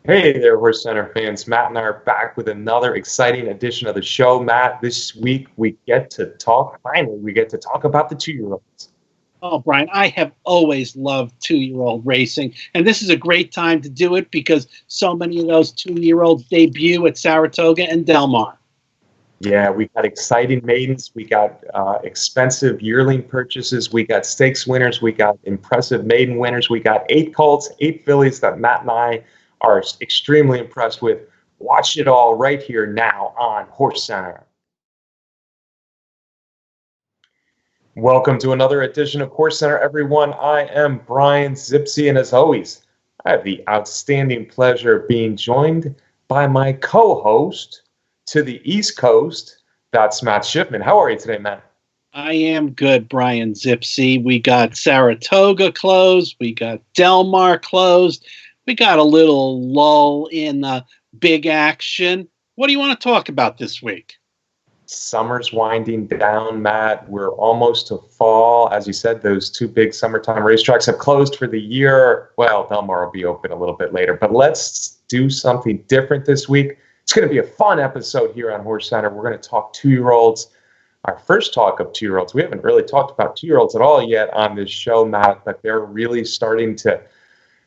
Hey there, HorseCenter fans. Matt and I are back with another exciting edition of the show. Matt, this week finally, we get to talk about the 2-year-olds. Oh, Brian, I have always loved 2-year-old racing, and this is a great time to do it because so many of those 2-year-olds debut at Saratoga and Del Mar. Yeah, we got exciting maidens. We got expensive yearling purchases. We got stakes winners. We got impressive maiden winners. We got 8 colts, 8 fillies that Matt and I are extremely impressed with. Watch it all right here now on HorseCenter. Welcome to another edition of HorseCenter, everyone. I am Brian Zipsy, and as always, I have the outstanding pleasure of being joined by my co-host to the East Coast. That's Matt Shipman. How are you today, Matt? I am good, Brian Zipsy. We got Saratoga closed. We got Del Mar closed. We got a little lull in big action. What do you want to talk about this week? Summer's winding down, Matt. We're almost to fall. As you said, those 2 big summertime racetracks have closed for the year. Well, Del Mar will be open a little bit later, but let's do something different this week. It's going to be a fun episode here on HorseCenter. We're going to talk 2-year-olds. Our first talk of 2-year-olds. We haven't really talked about 2-year-olds at all yet on this show, Matt, but they're really starting to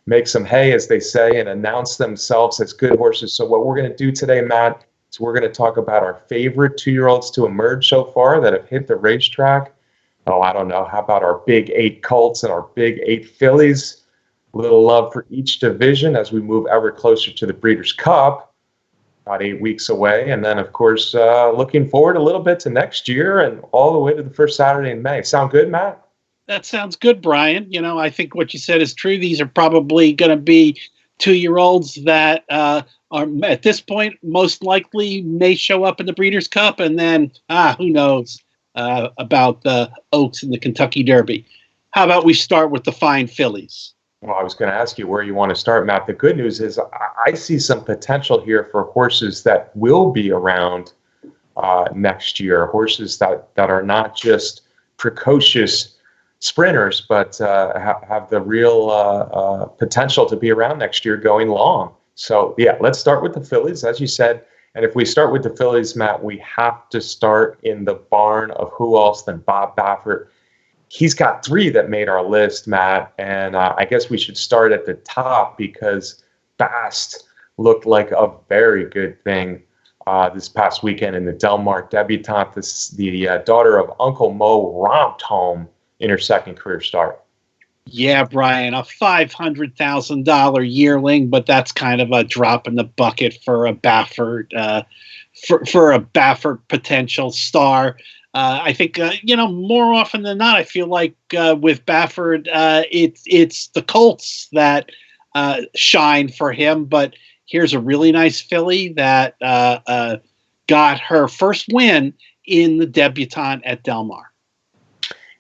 make some hay, as they say, and announce themselves as good horses. So what we're going to do today, Matt, is we're going to talk about our favorite 2-year-olds to emerge so far that have hit the racetrack. Oh, I don't know. How about our big 8 colts and our big 8 fillies? A little love for each division as we move ever closer to the Breeders' Cup, about 8 weeks away. And then, of course, looking forward a little bit to next year and all the way to the first Saturday in May. Sound good, Matt? That sounds good, Brian. You know, I think what you said is true. These are probably going to be 2-year-olds that are, at this point, most likely may show up in the Breeders' Cup. And then, who knows about the Oaks and the Kentucky Derby. How about we start with the fine fillies? Well, I was going to ask you where you want to start, Matt. The good news is I see some potential here for horses that will be around next year, horses that are not just precocious sprinters, but have the real potential to be around next year going long. So, yeah, let's start with the fillies, as you said. And if we start with the fillies, Matt, we have to start in the barn of who else than Bob Baffert. He's got 3 that made our list, Matt, and I guess we should start at the top because Bast looked like a very good thing this past weekend in the Del Mar debutante. The daughter of Uncle Mo romped home in her second career start. Yeah, Brian, a $500,000 yearling, but that's kind of a drop in the bucket for a Baffert, for a Baffert potential star. I think, more often than not, I feel like with Baffert, it's the colts that shine for him. But here's a really nice filly that got her first win in the debutante at Del Mar.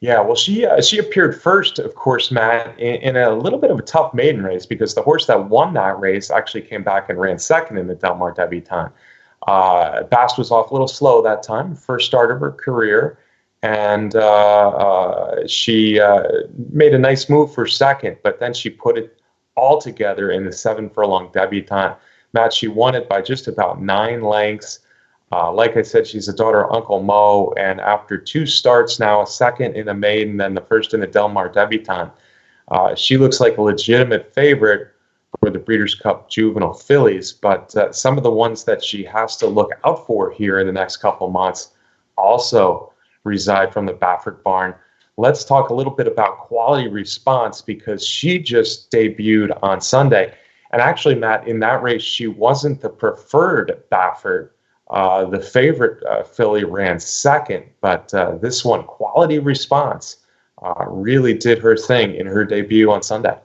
Yeah, well, she appeared first, of course, Matt, in a little bit of a tough maiden race because the horse that won that race actually came back and ran second in the Del Mar debutante. Bast was off a little slow that time, first start of her career, and she made a nice move for second, but then she put it all together in the 7-furlong debutante. Matt, she won it by just about 9 lengths. Like I said, she's the daughter of Uncle Mo, and after 2 starts now, a second in the maiden, then the first in the Del Mar debutante, she looks like a legitimate favorite for the Breeders' Cup Juvenile fillies, but some of the ones that she has to look out for here in the next couple months also reside from the Baffert barn. Let's talk a little bit about Quality Response because she just debuted on Sunday. And actually, Matt, in that race, she wasn't the preferred Baffert. The favorite filly ran second, but this one, Quality Response, really did her thing in her debut on Sunday.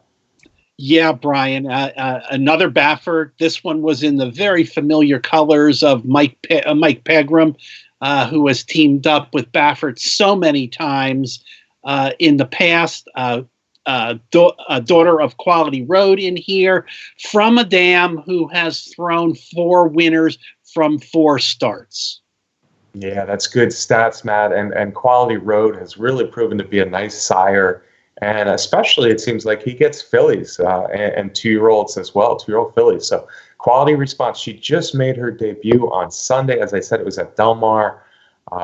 Yeah, Brian, another Baffert. This one was in the very familiar colors of Mike Pegram, who has teamed up with Baffert so many times in the past. Daughter of Quality Road in here from a dam who has thrown 4 winners from 4 starts. Yeah, that's good stats, Matt. And Quality Road has really proven to be a nice sire And especially, it seems like he gets fillies and 2-year-olds as well, 2-year-old fillies. So quality response. She just made her debut on Sunday. As I said, it was at Del Mar,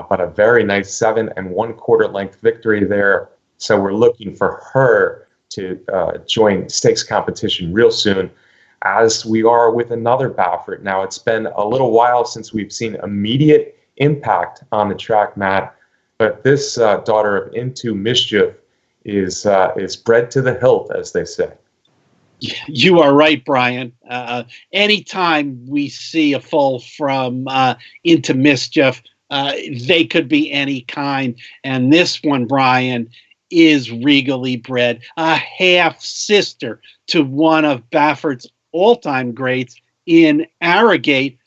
but a very nice 7 1/4 length victory there. So we're looking for her to join stakes competition real soon, as we are with another Baffert. Now, it's been a little while since we've seen immediate impact on the track, Matt, but this daughter of Into Mischief is bred to the hilt, as they say. You are right, Brian. Anytime we see a foal from Into Mischief, they could be any kind. And this one, Brian, is regally bred, a half-sister to one of Baffert's all-time greats in Arrogate.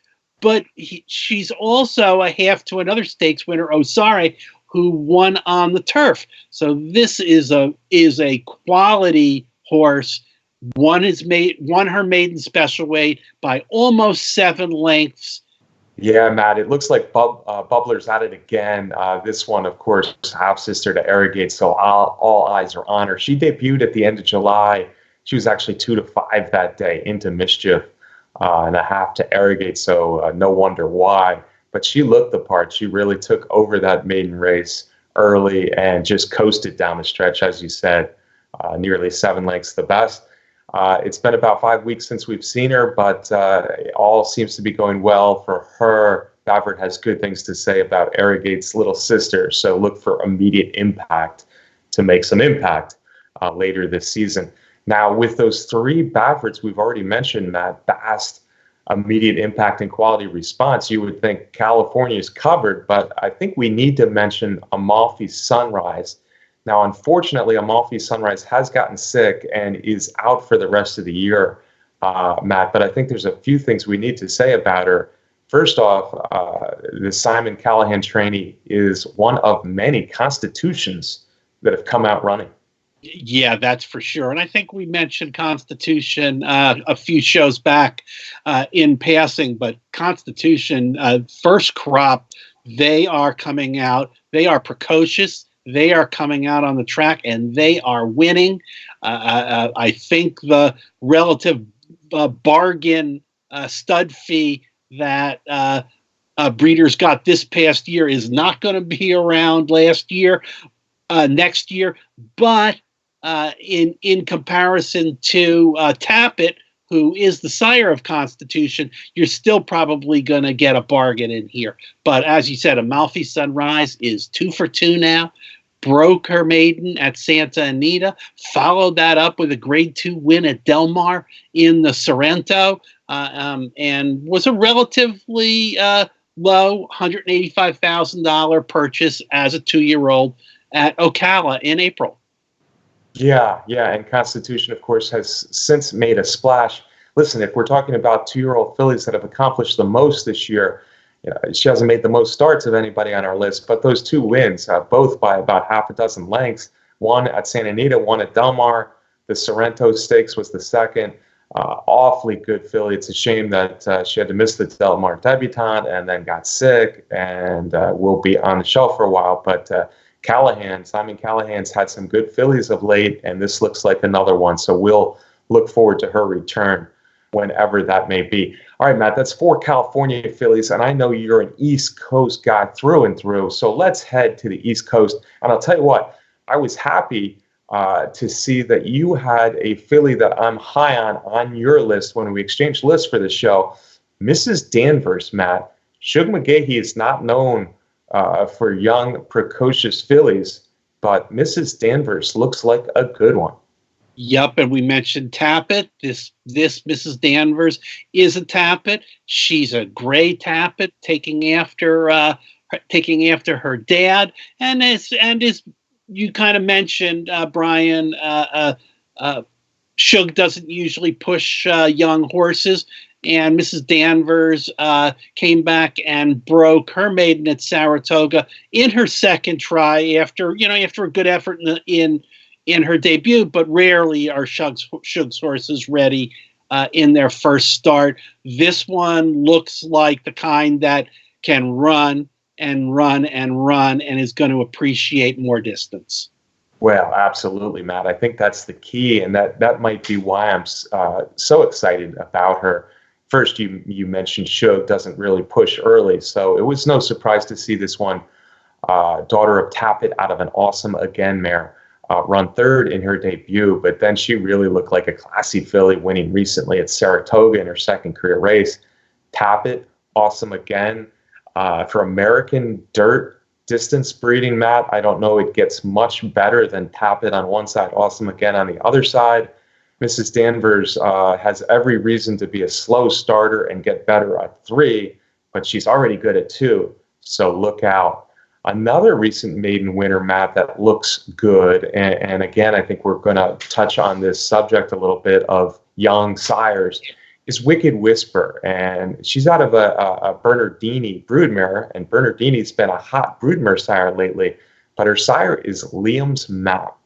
But she's also a half to another stakes winner, Osare, who won on the turf. So this is a quality horse. Won her maiden special weight by almost 7 lengths. Yeah, Matt, it looks like Bubbler's at it again. This one, of course, half-sister to Arrogate, so all eyes are on her. She debuted at the end of July. She was actually 2-5 that day, Into Mischief, and a half to Arrogate, so no wonder why. But she looked the part. She really took over that maiden race early and just coasted down the stretch, as you said, nearly 7 lengths the best. It's been about 5 weeks since we've seen her, but all seems to be going well for her. Baffert has good things to say about Arrogate's little sister, so look for immediate impact to make some impact later this season. Now, with those 3 Bafferts we've already mentioned, Matt, fast, immediate impact and quality response, you would think California is covered, but I think we need to mention Amalfi Sunrise. Now, unfortunately, Amalfi Sunrise has gotten sick and is out for the rest of the year, Matt, but I think there's a few things we need to say about her. First off, the Simon Callahan trainee is one of many Constitutions that have come out running. Yeah, that's for sure. And I think we mentioned Constitution a few shows back in passing, but Constitution, first crop, they are coming out. They are precocious. They are coming out on the track, and they are winning. I think the relative bargain stud fee that breeders got this past year is not going to be around next year. But in comparison to Tappet, who is the sire of Constitution, you're still probably going to get a bargain in here. But as you said, Amalfi Sunrise is 2 for 2 now. Broke her maiden at Santa Anita, followed that up with a grade 2 win at Del Mar in the Sorrento, and was a relatively low $185,000 purchase as a 2-year-old at Ocala in April. Yeah, and Constitution, of course, has since made a splash. Listen, if we're talking about 2-year-old fillies that have accomplished the most this year, she hasn't made the most starts of anybody on our list, but those 2 wins, both by about half a dozen lengths, one at Santa Anita, one at Del Mar. The Sorrento Stakes was the second. Awfully good filly. It's a shame that she had to miss the Del Mar debutante and then got sick and will be on the shelf for a while. But Simon Callahan's had some good fillies of late, and this looks like another one. So we'll look forward to her return whenever that may be. All right, Matt, that's 4 California fillies, and I know you're an East Coast guy through and through, so let's head to the East Coast. And I'll tell you what, I was happy to see that you had a filly that I'm high on your list when we exchanged lists for the show, Mrs. Danvers, Matt. Shug McGahee is not known for young, precocious fillies, but Mrs. Danvers looks like a good one. Yep, and we mentioned Tappet. This Mrs. Danvers is a Tappet. She's a gray Tappet, taking after her dad, and as you kind of mentioned, Brian, Shug doesn't usually push young horses, and Mrs. Danvers came back and broke her maiden at Saratoga in her second try after a good effort in her debut, but rarely are Shug's horses ready in their first start. This one looks like the kind that can run and run and run and is going to appreciate more distance. Well, absolutely, Matt. I think that's the key, and that might be why I'm so excited about her. First, you mentioned Shug doesn't really push early, so it was no surprise to see this one, daughter of Tappet out of an Awesome Again mare, run third in her debut. But then she really looked like a classy filly, winning recently at Saratoga in her second career race. Tappet, Awesome Again, for American dirt distance breeding, Matt, I don't know it gets much better than Tappet on one side, Awesome Again on the other side. Mrs. Danvers has every reason to be a slow starter and get better at 3, but she's already good at 2, so look out. Another recent maiden winner, Matt, that looks good, and again, I think we're going to touch on this subject a little bit of young sires, is Wicked Whisper, and she's out of a Bernardini broodmare, and Bernardini's been a hot broodmare sire lately, but her sire is Liam's Map.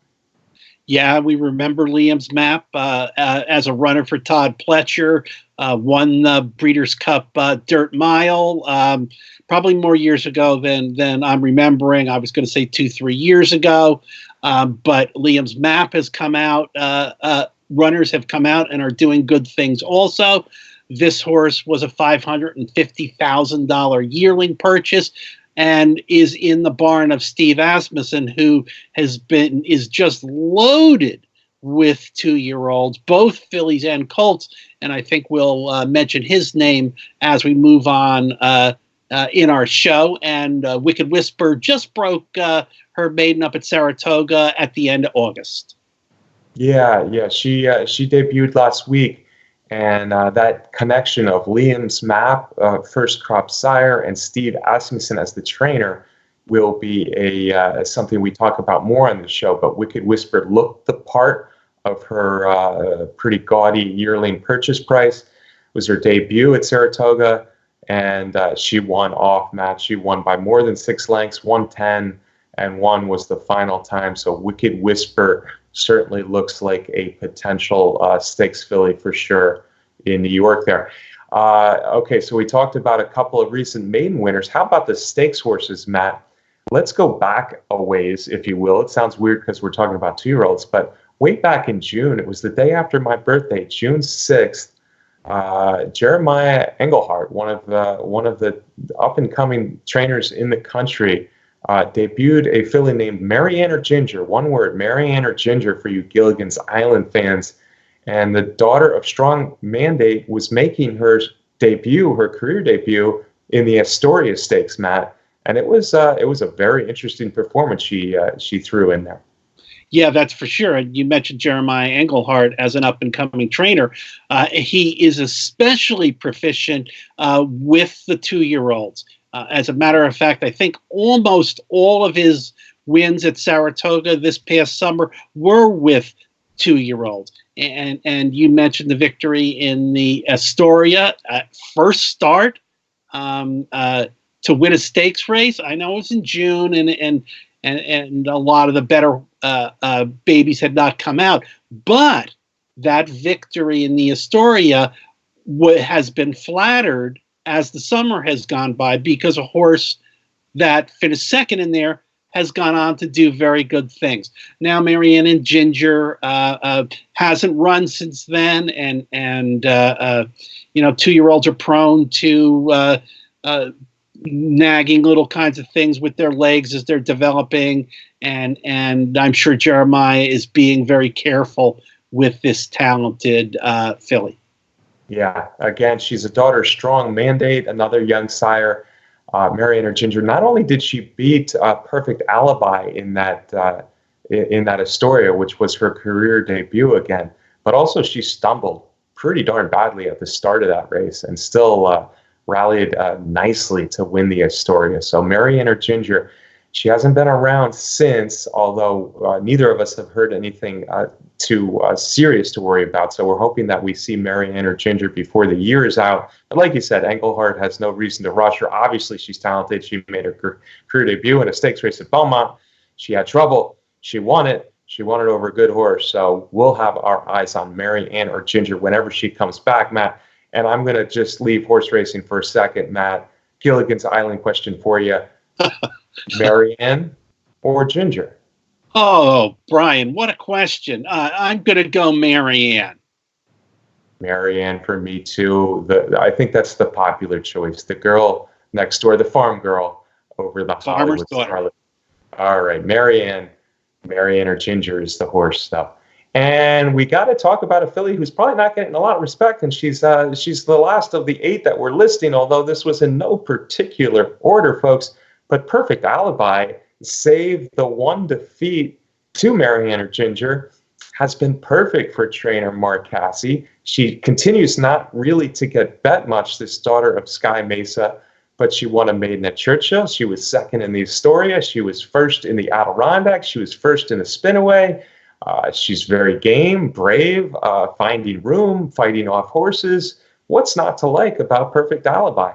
Yeah, we remember Liam's Map as a runner for Todd Pletcher, won the Breeders' Cup Dirt Mile, probably more years ago than I'm remembering. I was going to say 2-3 years ago, but Liam's Map has come out. Runners have come out and are doing good things also. This horse was a $550,000 yearling purchase and is in the barn of Steve Asmussen, who is just loaded with 2-year-olds, both fillies and colts. And I think we'll mention his name as we move on in our show. And Wicked Whisper just broke her maiden up at Saratoga at the end of August. Yeah, she debuted last week, and that connection of Liam's Map, first crop sire, and Steve Asmussen as the trainer will be something we talk about more on the show. But Wicked Whisper looked the part of her pretty gaudy yearling purchase price. It was her debut at Saratoga, and she won off, Matt. She won by more than 6 lengths, 110, and 1 was the final time. So Wicked Whisper certainly looks like a potential stakes filly for sure in New York there. Okay, so we talked about a couple of recent maiden winners. How about the stakes horses, Matt? Let's go back a ways, if you will. It sounds weird because we're talking about 2-year-olds, but way back in June, it was the day after my birthday, June 6th, Jeremiah Engelhardt, one of the up-and-coming trainers in the country, debuted a filly named Marianne or Ginger. One word, Marianne or Ginger, for you Gilligan's Island fans. And the daughter of Strong Mandate was making her career debut in the Astoria Stakes, Matt. And it was a very interesting performance she threw in there. Yeah, that's for sure. And you mentioned Jeremiah Engelhardt as an up-and-coming trainer. He is especially proficient with the 2-year-olds. As a matter of fact, I think almost all of his wins at Saratoga this past summer were with 2-year-olds. And you mentioned the victory in the Astoria first start to win a stakes race. I know it was in June, and a lot of the better babies had not come out. But that victory in the Astoria has been flattered as the summer has gone by, because a horse that finished second in there has gone on to do very good things. Now, Marianne and Ginger hasn't run since then, and 2-year-olds are prone to nagging little kinds of things with their legs as they're developing, and I'm sure Jeremiah is being very careful with this talented filly. Yeah, again, she's a daughter of Strong Mandate, another young sire, Marianne or Ginger. Not only did she beat Perfect Alibi in that Astoria, which was her career debut again, but also she stumbled pretty darn badly at the start of that race and still rallied nicely to win the Astoria. So Marianne or Ginger, she hasn't been around since, although neither of us have heard anything too serious to worry about. So we're hoping that we see Marianne or Ginger before the year is out. But like you said, Engelhardt has no reason to rush her. Obviously, she's talented. She made her career debut in a stakes race at Belmont. She had trouble. She won it. She won it over a good horse. So we'll have our eyes on Marianne or Ginger whenever she comes back, Matt. And I'm going to just leave horse racing for a second, Matt. Gilligan's Island question for you. Marianne or Ginger? Oh, Brian, what a question. I'm going to go Marianne. Marianne for me too. I think that's the popular choice. The girl next door, the farm girl over the Farmer's Hollywood daughter. starlet. All right, Marianne or Ginger is the horse stuff. And we got to talk about a filly who's probably not getting a lot of respect, and she's the last of the 8 that we're listing. Although this was in no particular order, folks. But Perfect Alibi saved the one defeat to Marianne or Ginger. Has been perfect for trainer Mark Cassie. She continues not really to get bet much. This daughter of Sky Mesa, but she won a maiden at Churchill. She was second in the Astoria. She was first in the Adirondack. She was first in the Spinaway. She's very game, brave, finding room, fighting off horses. What's not to like about Perfect Alibi?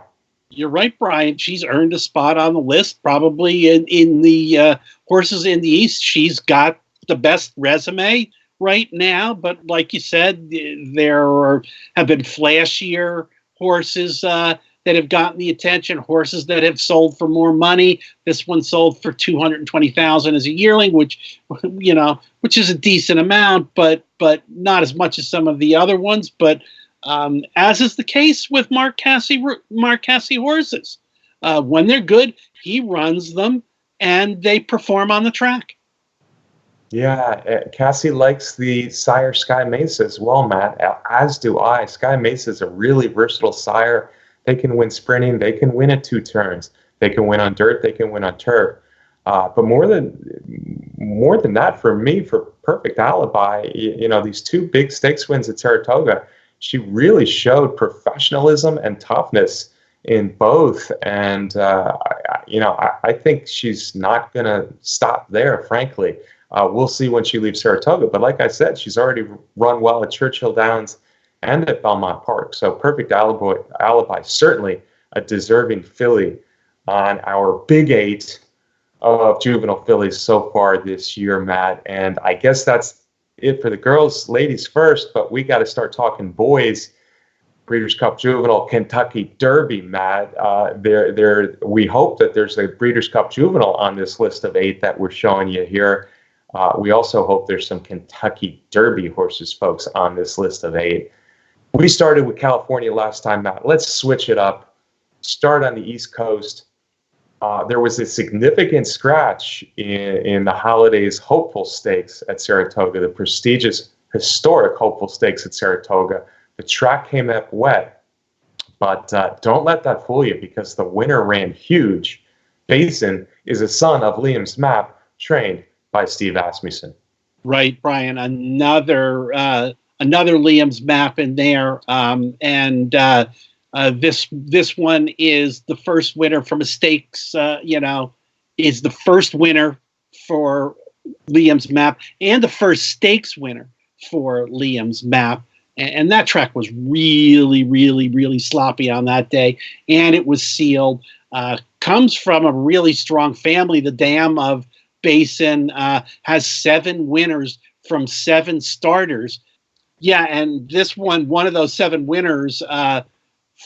You're right, Brian. She's earned a spot on the list, probably in the horses in the East. She's got the best resume right now, but like you said, have been flashier horses that have gotten the attention, horses that have sold for more money. This one sold for $220,000 as a yearling, which is a decent amount, but not as much as some of the other ones. But as is the case with Mark Cassie horses, when they're good, he runs them and they perform on the track. Yeah, Cassie likes the sire Sky Mesa as well, Matt, as do I. Sky Mesa is a really versatile sire. They can win sprinting. They can win at 2 turns. They can win on dirt. They can win on turf. But more than that, for me, for Perfect Alibi, these 2 big stakes wins at Saratoga, she really showed professionalism and toughness in both. And, I think she's not going to stop there, frankly. We'll see when she leaves Saratoga. But like I said, she's already run well at Churchill Downs and at Belmont Park. So Perfect Alibi, certainly a deserving filly on our big 8 of juvenile fillies so far this year, Matt. And I guess that's it for the girls. Ladies first, but we got to start talking boys. Breeders' Cup Juvenile Kentucky Derby, Matt. We hope that there's a Breeders' Cup Juvenile on this list of 8 that we're showing you here. We also hope there's some Kentucky Derby horses, folks, on this list of 8. We started with California last time, Matt. Let's switch it up. Start on the East Coast. There was a significant scratch in the Holidays Hopeful Stakes at Saratoga, the prestigious, historic Hopeful Stakes at Saratoga. The track came up wet, but don't let that fool you because the winner ran huge. Basin is a son of Liam's Map, trained by Steve Asmussen. Right, Brian. Another Liam's Map in there, and this one is the first winner from a stakes. Is the first winner for Liam's Map and the first stakes winner for Liam's Map. And that track was really, really, really sloppy on that day, and it was sealed. Comes from a really strong family. The dam of Basin has 7 winners from 7 starters. Yeah, and this one of those 7 winners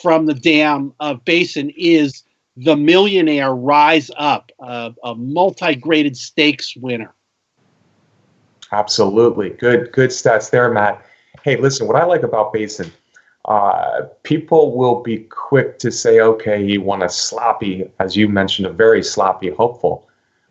from the dam of Basin is the Millionaire Rise Up, a multi-graded stakes winner. Absolutely. Good stats there, Matt. Hey, listen, what I like about Basin, people will be quick to say, okay, he won a sloppy, as you mentioned, a very sloppy Hopeful.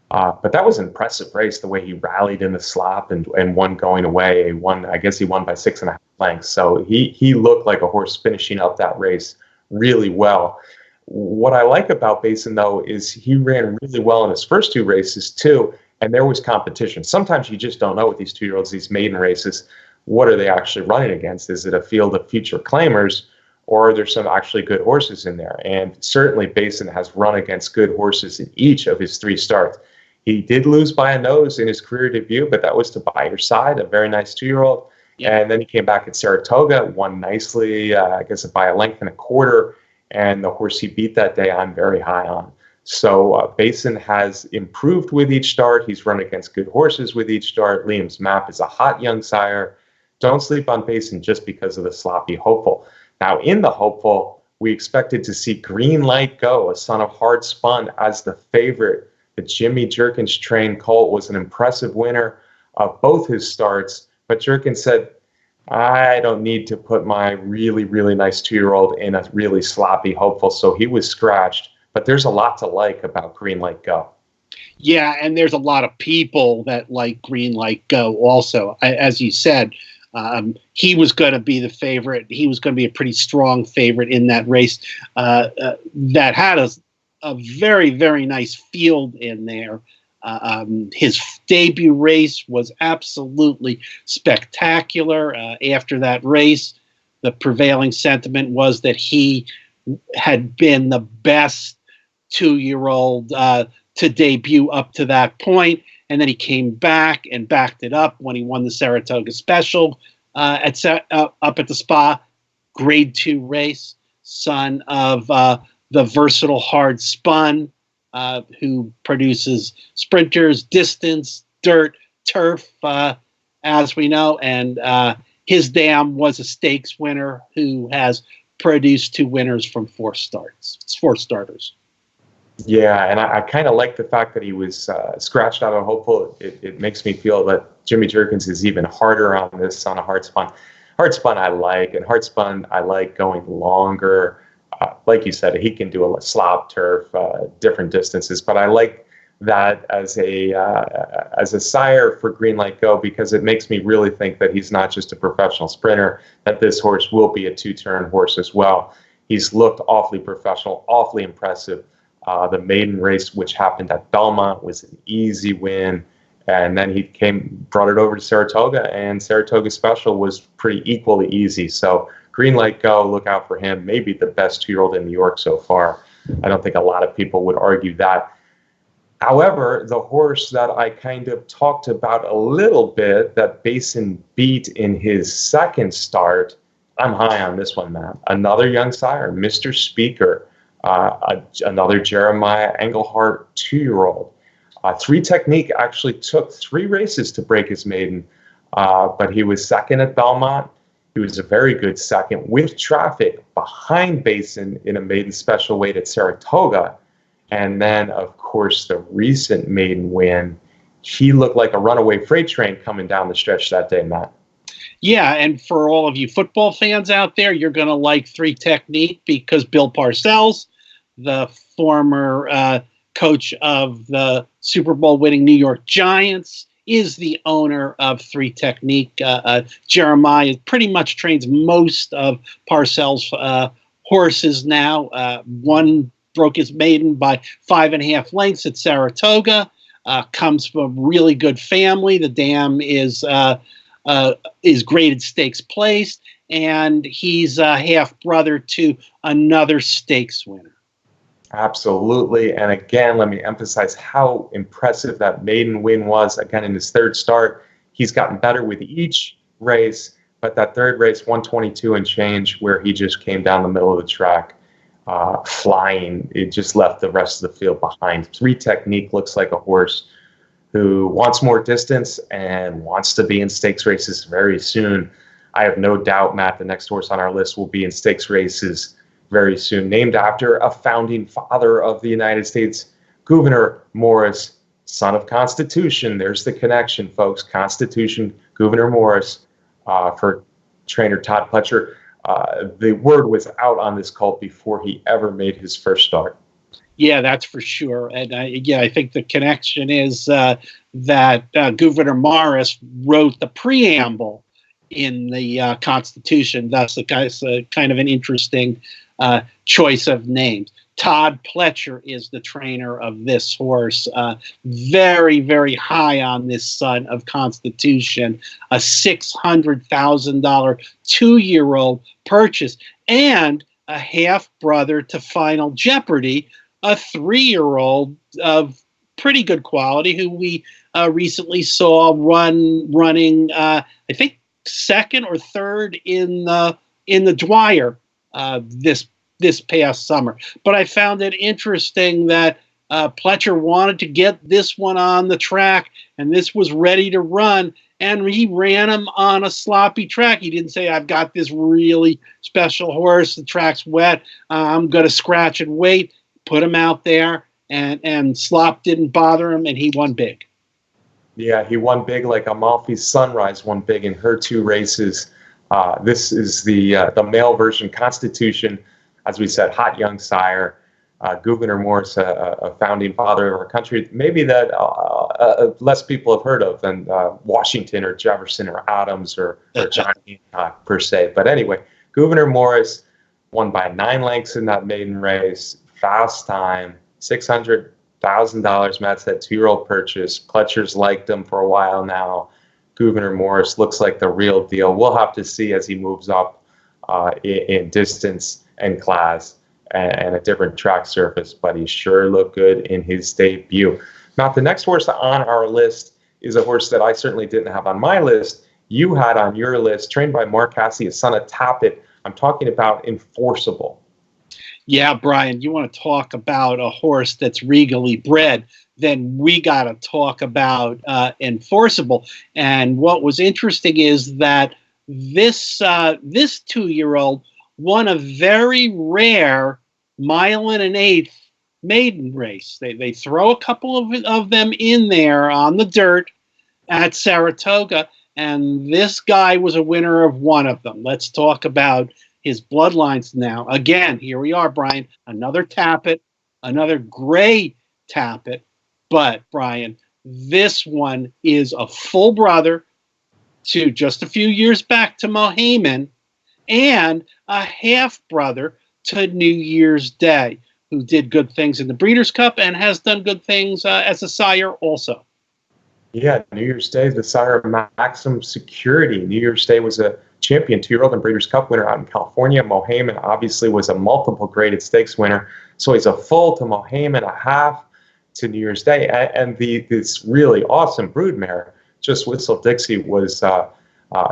But that was an impressive race, the way he rallied in the slop and won going away. I guess he won by 6.5 lengths. So he looked like a horse finishing up that race really well. What I like about Basin, though, is he ran really well in his first 2 races, too, and there was competition. Sometimes you just don't know with these 2-year-olds, these maiden races, what are they actually running against? Is it a field of future claimers, or are there some actually good horses in there? And certainly Basin has run against good horses in each of his 3 starts. He did lose by a nose in his career debut, but that was to By Your Side, a very nice 2-year-old. Yeah. And then he came back at Saratoga, won nicely, I guess by 1.25 lengths. And the horse he beat that day, I'm very high on. So Basin has improved with each start. He's run against good horses with each start. Liam's Map is a hot young sire. Don't sleep on Basin just because of the sloppy Hopeful. Now, in the Hopeful, we expected to see Green Light Go, a son of Hard Spun, as the favorite The Jimmy Jerkins trained colt was an impressive winner of both his starts, but Jerkins said, I don't need to put my really, really nice 2-year-old in a really sloppy hopeful, so he was scratched. But there's a lot to like about Green Light Go. Yeah, and there's a lot of people that like Green Light Go also. As you said, he was going to be the favorite. He was going to be a pretty strong favorite in that race that had a very, very nice field in there. His debut race was absolutely spectacular. After that race, the prevailing sentiment was that he had been the best 2-year-old to debut up to that point, and then he came back and backed it up when he won the Saratoga Special up at the Spa. Grade 2 race, son of the versatile Hard Spun, who produces sprinters, distance, dirt, turf, as we know. And his dam was a stakes winner who has produced 2 winners from 4 starters. Yeah, and I kind of like the fact that he was scratched out of hopeful. It makes me feel that Jimmy Jerkins is even harder on this on a hard spun. Hard spun I like, and hard spun I like going longer. Like you said, he can do a slop turf, different distances. But I like that as a sire for Green Light Go because it makes me really think that he's not just a professional sprinter, that this horse will be a 2-turn horse as well. He's looked awfully professional, awfully impressive. The maiden race, which happened at Belmont, was an easy win. And then he brought it over to Saratoga, and Saratoga Special was pretty equally easy. So Green Light Go, look out for him. Maybe the best 2-year-old in New York so far. I don't think a lot of people would argue that. However, the horse that I kind of talked about a little bit that Basin beat in his second start, I'm high on this one, Matt. Another young sire, Mr. Speaker, another Jeremiah Engelhardt 2-year-old. 3 Technique actually took 3 races to break his maiden, but he was second at Belmont. He was a very good second with traffic behind Basin in a maiden special weight at Saratoga. And then, of course, the recent maiden win, he looked like a runaway freight train coming down the stretch that day, Matt. Yeah, and for all of you football fans out there, you're going to like 3 Technique because Bill Parcells, the former coach of the Super Bowl winning New York Giants, is the owner of 3 Technique. Jeremiah pretty much trains most of Parcells' horses now. One broke his maiden by 5.5 lengths at Saratoga. Comes from a really good family. The dam is graded stakes placed, and he's a half brother to another stakes winner. Absolutely. And again, let me emphasize how impressive that maiden win was. Again, in his third start, he's gotten better with each race, but that third race, 122 and change, where he just came down the middle of the track, flying, it just left the rest of the field behind. 3 Technique looks like a horse who wants more distance and wants to be in stakes races very soon. I have no doubt, Matt, the next horse on our list will be in stakes races very soon, named after a founding father of the United States, Gouverneur Morris, son of Constitution. There's the connection, folks. Constitution, Gouverneur Morris, for trainer Todd Pletcher. The word was out on this colt before he ever made his first start. Yeah, that's for sure. And I think the connection is that Gouverneur Morris wrote the preamble in the Constitution. Thus, the guy's kind of an interesting choice of names. Todd Pletcher is the trainer of this horse. Very, very high on this son of Constitution. A $600,000 2-year-old purchase, and a half brother to Final Jeopardy, a 3-year-old of pretty good quality, who we recently saw running, I think, second or third in the Dwyer this past summer. But I found it interesting that Pletcher wanted to get this one on the track, and this was ready to run, and he ran him on a sloppy track. He didn't say, I've got this really special horse, the track's wet, I'm going to scratch and wait. Put him out there, and slop didn't bother him, and he won big. Yeah, he won big like Amalfi Sunrise won big in her 2 races. This is the male version, Constitution, as we said, hot young sire. Gouverneur Morris, a founding father of our country, maybe that less people have heard of than Washington or Jefferson or Adams or John Hancock per se. But anyway, Gouverneur Morris won by 9 lengths in that maiden race, fast time, $600,000. Matt said 2-year-old purchase. Pletchers liked him for a while now. Gouverneur Morris looks like the real deal. We'll have to see as he moves up in distance and class and a different track surface, but he sure looked good in his debut. Now, the next horse on our list is a horse that I certainly didn't have on my list. You had on your list, trained by Mark Casse, his son of Tappet. I'm talking about Enforceable. Yeah, Brian, you want to talk about a horse that's regally bred, then we got to talk about Enforceable. And what was interesting is that this 2-year-old won a very rare 1.125 maiden race. They throw a couple of them in there on the dirt at Saratoga, and this guy was a winner of one of them. Let's talk about his bloodlines now. Again, here we are, Brian. Another Tappet, another gray Tappet. But, Brian, this one is a full brother to just a few years back to Mohaymen, and a half brother to New Year's Day, who did good things in the Breeders' Cup and has done good things as a sire also. Yeah, New Year's Day, the sire of Maximum Security. New Year's Day was a champion 2-year-old and Breeders' Cup winner out in California. Mohaymen obviously was a multiple graded stakes winner. So he's a full to Mohaymen, a half to New Year's Day. And this really awesome broodmare, Just Whistle Dixie, was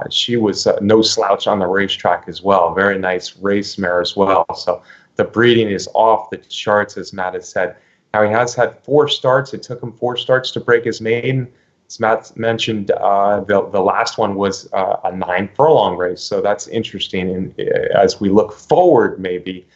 she was no slouch on the racetrack as well. Very nice race mare as well. So the breeding is off the charts, as Matt has said. Now, he has had 4 starts. It took him 4 starts to break his maiden. As Matt mentioned, the last one was a 9-furlong race. So that's interesting. And as we look forward, maybe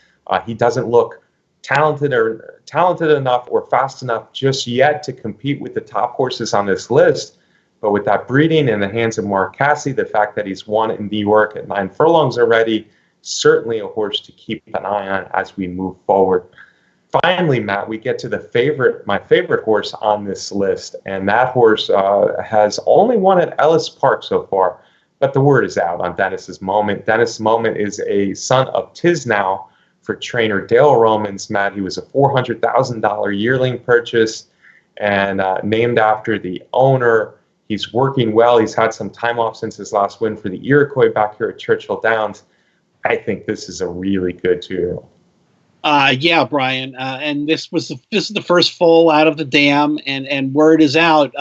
he doesn't look talented enough or fast enough just yet to compete with the top horses on this list. But with that breeding in the hands of Mark Casse, the fact that he's won in New York at 9 furlongs already, certainly a horse to keep an eye on as we move forward. Finally, Matt, we get to my favorite horse on this list, and that horse has only won at Ellis Park so far, but the word is out on Dennis's Moment. Dennis Moment is a son of Tisnow for trainer Dale Romans. Matt, he was a $400,000 yearling purchase and named after the owner. He's working well. He's had some time off since his last win for the Iroquois back here at Churchill Downs. I think this is a really good 2-year-old. Yeah, Brian, and this is the first foal out of the dam, and word is out.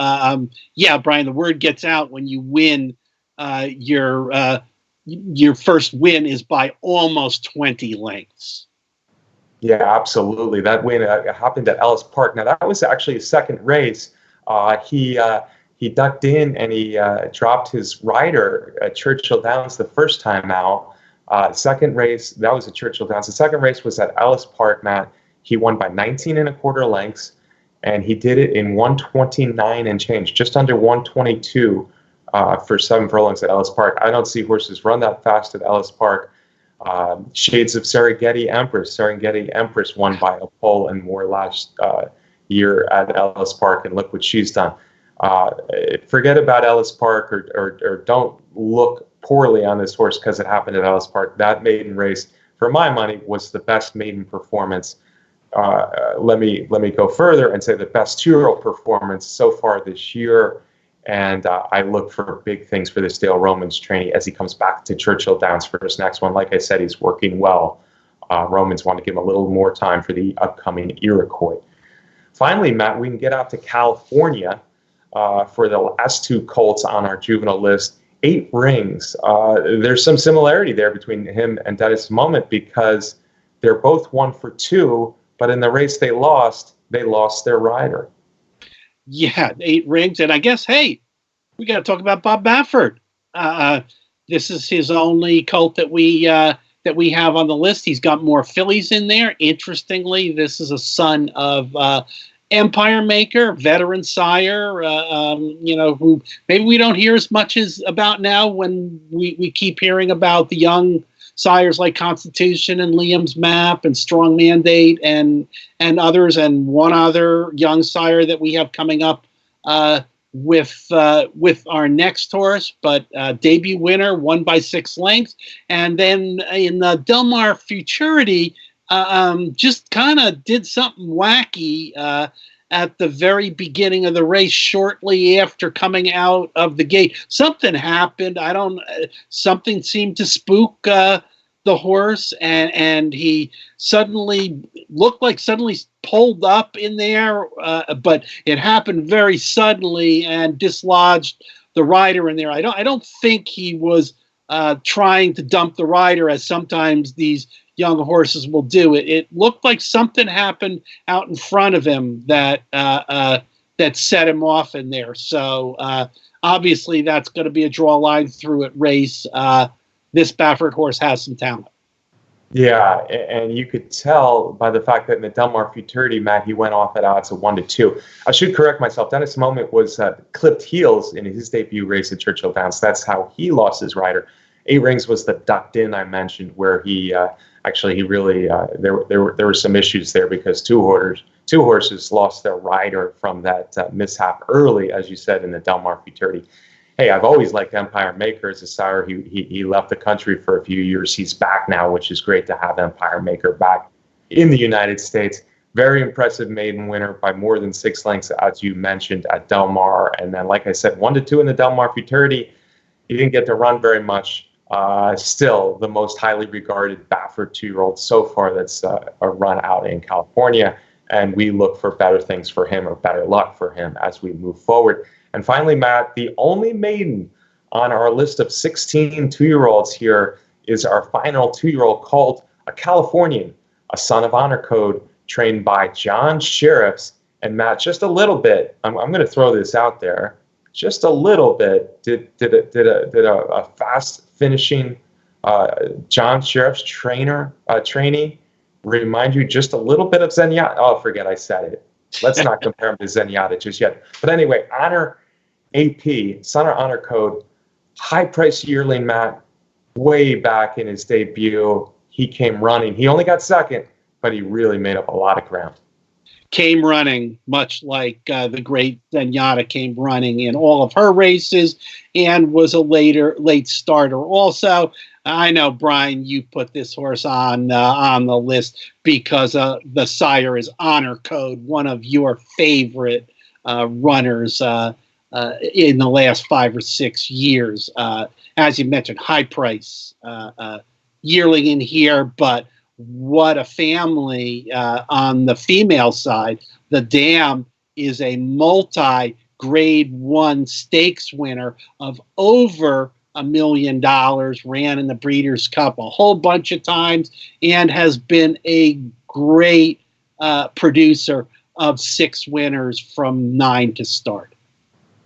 Yeah, Brian, the word gets out when you win. Your first win is by almost 20 lengths. Yeah, absolutely. That win happened at Ellis Park. Now, that was actually his second race. He ducked in and he dropped his rider at Churchill Downs the first time out. Second race, that was at Churchill Downs. The second race was at Ellis Park, Matt. He won by 19.25 lengths, and he did it in 129 and change, just under 122 for 7 furlongs at Ellis Park. I don't see horses run that fast at Ellis Park. Shades of Serengeti Empress. Serengeti Empress won by a pole and more last year at Ellis Park, and look what she's done. Forget about Ellis Park or don't look poorly on this horse because it happened at Ellis Park. That maiden race, for my money, was the best maiden performance. Let me go further and say the best 2-year-old performance so far this year. And I look for big things for this Dale Romans trainee as he comes back to Churchill Downs for his next one. Like I said, he's working well. Romans want to give him a little more time for the upcoming Iroquois. Finally, Matt, we can get out to California for the last 2 colts on our juvenile list. 8 Rings. There's some similarity there between him and Dennis Moment because they're both 1 for 2, but in the race they lost their rider. Yeah, 8 Rings, and I guess, hey, we got to talk about Bob Baffert. This is his only colt that we that we have on the list. He's got more fillies in there. Interestingly, this is a son of Empire Maker, veteran sire, who maybe we don't hear as much as about now when we keep hearing about the young sires like Constitution and Liam's Map and Strong Mandate and others, and one other young sire that we have coming up with our next horse, but debut winner, won by 6 lengths. And then in the Del Mar Futurity, just kind of did something wacky at the very beginning of the race, shortly after coming out of the gate. Something happened. Something seemed to spook the horse, and he suddenly looked like pulled up in there, but it happened very suddenly and dislodged the rider in there. I don't think he was trying to dump the rider, as sometimes these young horses will do. It looked like something happened out in front of him that set him off in there. So obviously that's going to be a draw line through it race. This Baffert horse has some talent. Yeah, and you could tell by the fact that in the Del Mar Futurity, Matt, he went off at odds of 1-2. I should correct myself. Dennis Moment was clipped heels in his debut race at Churchill Downs. That's how he lost his rider. 8 Rings was the ducked in I mentioned, where he really there were some issues there because two horses lost their rider from that mishap early, as you said, in the Del Mar Futurity. Hey, I've always liked Empire Maker as a sire. He left the country for a few years. He's back now, which is great to have Empire Maker back in the United States. Very impressive maiden winner by more than 6 lengths, as you mentioned, at Del Mar. And then, like I said, 1-2 in the Del Mar Futurity. He didn't get to run very much. Still the most highly regarded Baffert 2-year-old so far that's a run out in California. And we look for better things for him, or better luck for him, as we move forward. And finally, Matt, the only maiden on our list of 16 2-year-olds here is our final 2-year-old colt, a Californian, a son of Honor Code, trained by John Sheriffs. And Matt, just a little bit, I'm going to throw this out there, just a little bit, did a fast finishing John Sheriffs trainee remind you just a little bit of Zenyatta? Oh, forget I said it. Let's not compare him to Zenyatta just yet. But anyway, Honor AP, son of Honor Code, high-priced yearling, Matt, way back in his debut. He came running. He only got second, but he really made up a lot of ground. Came running, much like the great Zenyatta came running in all of her races, and was a late starter also. I know, Brian, you put this horse on the list because the sire is Honor Code, one of your favorite runners in the last 5 or 6 years. As you mentioned, high price yearling in here, but what a family on the female side. The Dam is a multi-grade 1 stakes winner of over $1 million, ran in the Breeders' Cup a whole bunch of times, and has been a great producer of 6 winners from 9 to start.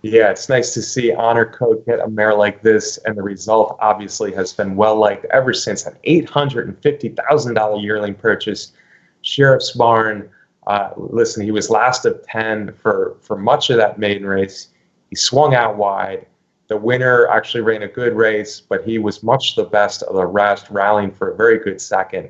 Yeah, it's nice to see Honor Code get a mare like this, and the result obviously has been well-liked ever since an $850,000 yearling purchase. Sheriff's Barn, listen, he was last of 10 for much of that maiden race. He swung out wide. The winner actually ran a good race, but he was much the best of the rest, rallying for a very good second.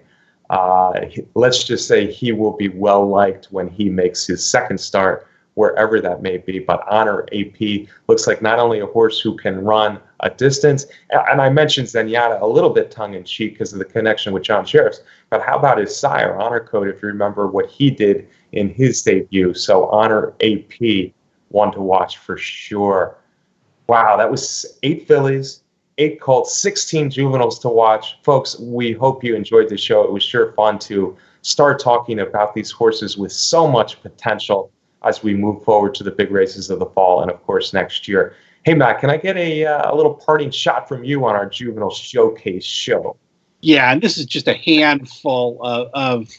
Let's just say he will be well-liked when he makes his second start, wherever that may be. But Honor AP looks like not only a horse who can run a distance, and I mentioned Zenyatta a little bit tongue-in-cheek because of the connection with John Sheriffs, but how about his sire, Honor Code, if you remember what he did in his debut. So Honor AP, one to watch for sure. Wow, that was 8 fillies, 8 colts, 16 juveniles to watch. Folks, we hope you enjoyed the show. It was sure fun to start talking about these horses with so much potential as we move forward to the big races of the fall and, of course, next year. Hey, Matt, can I get a little parting shot from you on our Juvenile Showcase show? Yeah, and this is just a handful of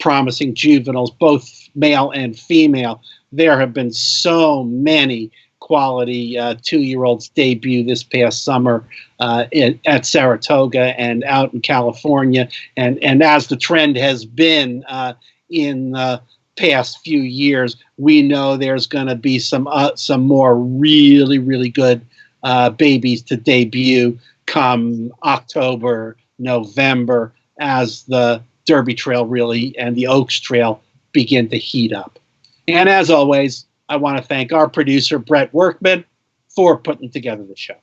promising juveniles, both male and female. There have been so many quality 2-year-olds debut this past summer at Saratoga and out in California. And as the trend has been in the past few years, we know there's going to be some more really, really good babies to debut come October, November, as the Derby Trail really and the Oaks Trail begin to heat up. And as always, I want to thank our producer, Brett Workman, for putting together the show.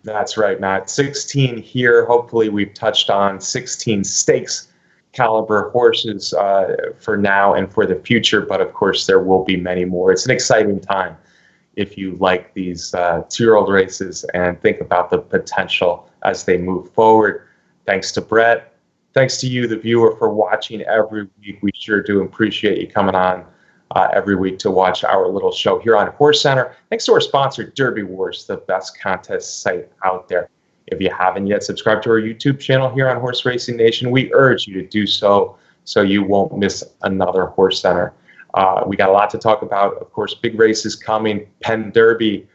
That's right, Matt. 16 here. Hopefully we've touched on 16 stakes caliber horses for now and for the future. But of course, there will be many more. It's an exciting time if you like these 2-year-old races and think about the potential as they move forward. Thanks to Brett. Thanks to you, the viewer, for watching every week. We sure do appreciate you coming on every week to watch our little show here on HorseCenter. Thanks to our sponsor, Derby Wars, the best contest site out there. If you haven't yet subscribed to our YouTube channel here on Horse Racing Nation, we urge you to do so you won't miss another HorseCenter. We got a lot to talk about. Of course, big races coming. Penn Derby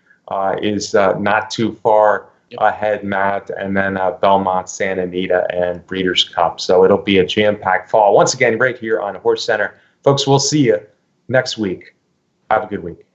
is not too far ahead, Matt, and then Belmont, Santa Anita, and Breeders' Cup. So it'll be a jam-packed fall. Once again, right here on HorseCenter. Folks, we'll see you next week. Have a good week.